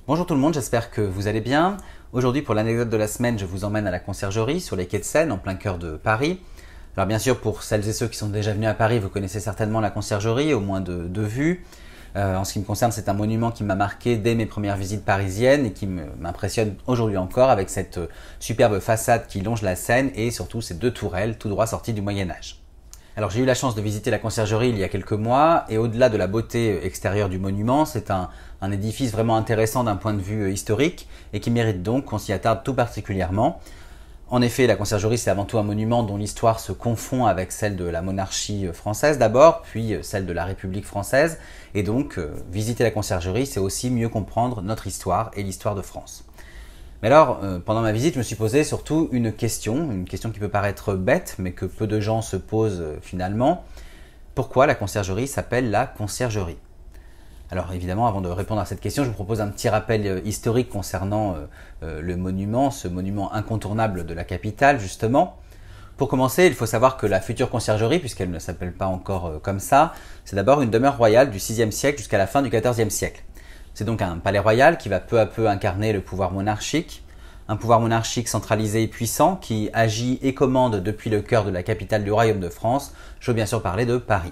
Bonjour tout le monde, j'espère que vous allez bien. Aujourd'hui, pour l'anecdote de la semaine, je vous emmène à la Conciergerie sur les quais de Seine, en plein cœur de Paris. Alors bien sûr, pour celles et ceux qui sont déjà venus à Paris, vous connaissez certainement la Conciergerie, au moins de vue. En ce qui me concerne, c'est un monument qui m'a marqué dès mes premières visites parisiennes et qui m'impressionne aujourd'hui encore avec cette superbe façade qui longe la Seine et surtout ces deux tourelles tout droit sorties du Moyen-Âge. Alors j'ai eu la chance de visiter la Conciergerie il y a quelques mois et au-delà de la beauté extérieure du monument, c'est un édifice vraiment intéressant d'un point de vue historique et qui mérite donc qu'on s'y attarde tout particulièrement. En effet, la Conciergerie c'est avant tout un monument dont l'histoire se confond avec celle de la monarchie française d'abord, puis celle de la République française et donc visiter la Conciergerie c'est aussi mieux comprendre notre histoire et l'histoire de France. Mais alors, pendant ma visite, je me suis posé surtout une question qui peut paraître bête, mais que peu de gens se posent finalement. Pourquoi la Conciergerie s'appelle la Conciergerie? Alors évidemment, avant de répondre à cette question, je vous propose un petit rappel historique concernant le monument, ce monument incontournable de la capitale justement. Pour commencer, il faut savoir que la future Conciergerie, puisqu'elle ne s'appelle pas encore comme ça, c'est d'abord une demeure royale du VIe siècle jusqu'à la fin du XIVe siècle. C'est donc un palais royal qui va peu à peu incarner le pouvoir monarchique, un pouvoir monarchique centralisé et puissant qui agit et commande depuis le cœur de la capitale du Royaume de France. Je veux bien sûr parler de Paris.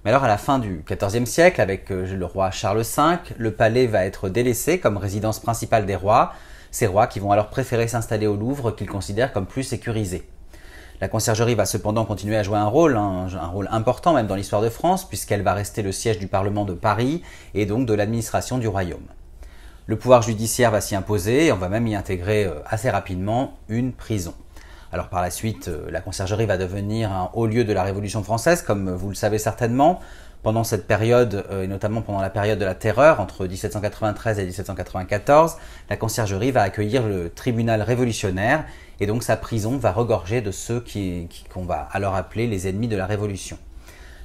Mais alors à la fin du XIVe siècle, avec le roi Charles V, le palais va être délaissé comme résidence principale des rois, ces rois qui vont alors préférer s'installer au Louvre qu'ils considèrent comme plus sécurisé. La Conciergerie va cependant continuer à jouer un rôle important même dans l'histoire de France, puisqu'elle va rester le siège du Parlement de Paris et donc de l'administration du royaume. Le pouvoir judiciaire va s'y imposer et on va même y intégrer assez rapidement une prison. Alors par la suite, la Conciergerie va devenir un haut lieu de la Révolution française, comme vous le savez certainement. Pendant cette période, et notamment pendant la période de la Terreur, entre 1793 et 1794, la Conciergerie va accueillir le tribunal révolutionnaire et donc sa prison va regorger de ceux qu'on va alors appeler les ennemis de la Révolution.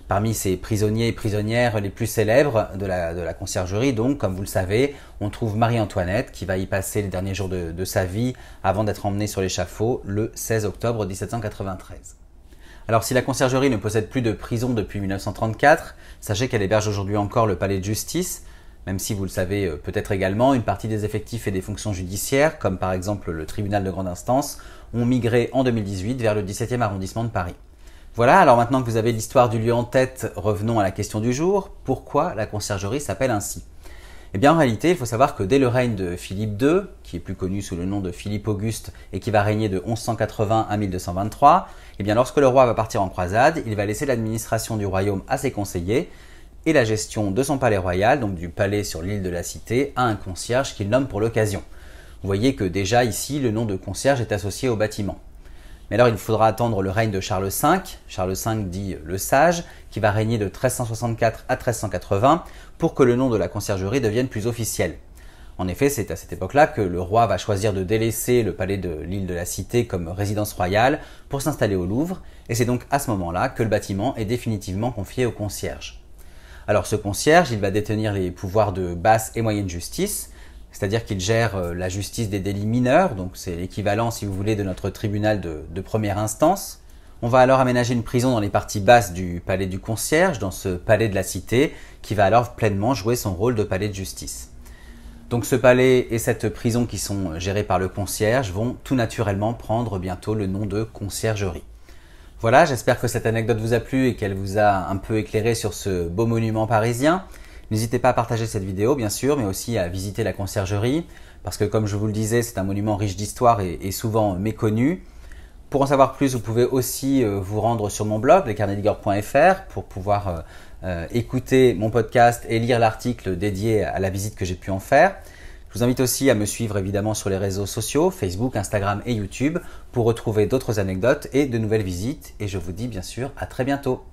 Parmi ces prisonniers et prisonnières les plus célèbres de la Conciergerie, donc, comme vous le savez, on trouve Marie-Antoinette qui va y passer les derniers jours de sa vie avant d'être emmenée sur l'échafaud le 16 octobre 1793. Alors si la Conciergerie ne possède plus de prison depuis 1934, sachez qu'elle héberge aujourd'hui encore le palais de justice, même si vous le savez peut-être également, une partie des effectifs et des fonctions judiciaires, comme par exemple le tribunal de grande instance, ont migré en 2018 vers le 17e arrondissement de Paris. Voilà, alors maintenant que vous avez l'histoire du lieu en tête, revenons à la question du jour. Pourquoi la Conciergerie s'appelle ainsi? Eh bien en réalité, il faut savoir que dès le règne de Philippe II, qui est plus connu sous le nom de Philippe Auguste et qui va régner de 1180 à 1223, eh bien lorsque le roi va partir en croisade, il va laisser l'administration du royaume à ses conseillers et la gestion de son palais royal, donc du palais sur l'île de la Cité, à un concierge qu'il nomme pour l'occasion. Vous voyez que déjà ici, le nom de concierge est associé au bâtiment. Mais alors il faudra attendre le règne de Charles V, Charles V dit le Sage, qui va régner de 1364 à 1380 pour que le nom de la Conciergerie devienne plus officiel. En effet, c'est à cette époque-là que le roi va choisir de délaisser le palais de l'île de la Cité comme résidence royale pour s'installer au Louvre, et c'est donc à ce moment-là que le bâtiment est définitivement confié au concierge. Alors ce concierge, il va détenir les pouvoirs de basse et moyenne justice, c'est-à-dire qu'il gère la justice des délits mineurs, donc c'est l'équivalent, si vous voulez, de notre tribunal de première instance. On va alors aménager une prison dans les parties basses du palais du concierge, dans ce palais de la Cité, qui va alors pleinement jouer son rôle de palais de justice. Donc ce palais et cette prison qui sont gérés par le concierge vont tout naturellement prendre bientôt le nom de conciergerie. Voilà, j'espère que cette anecdote vous a plu et qu'elle vous a un peu éclairé sur ce beau monument parisien. N'hésitez pas à partager cette vidéo, bien sûr, mais aussi à visiter la Conciergerie, parce que comme je vous le disais, c'est un monument riche d'histoire et souvent méconnu. Pour en savoir plus, vous pouvez aussi vous rendre sur mon blog, lescarnetsdigor.fr, pour pouvoir écouter mon podcast et lire l'article dédié à la visite que j'ai pu en faire. Je vous invite aussi à me suivre évidemment sur les réseaux sociaux, Facebook, Instagram et YouTube, pour retrouver d'autres anecdotes et de nouvelles visites. Et je vous dis bien sûr à très bientôt.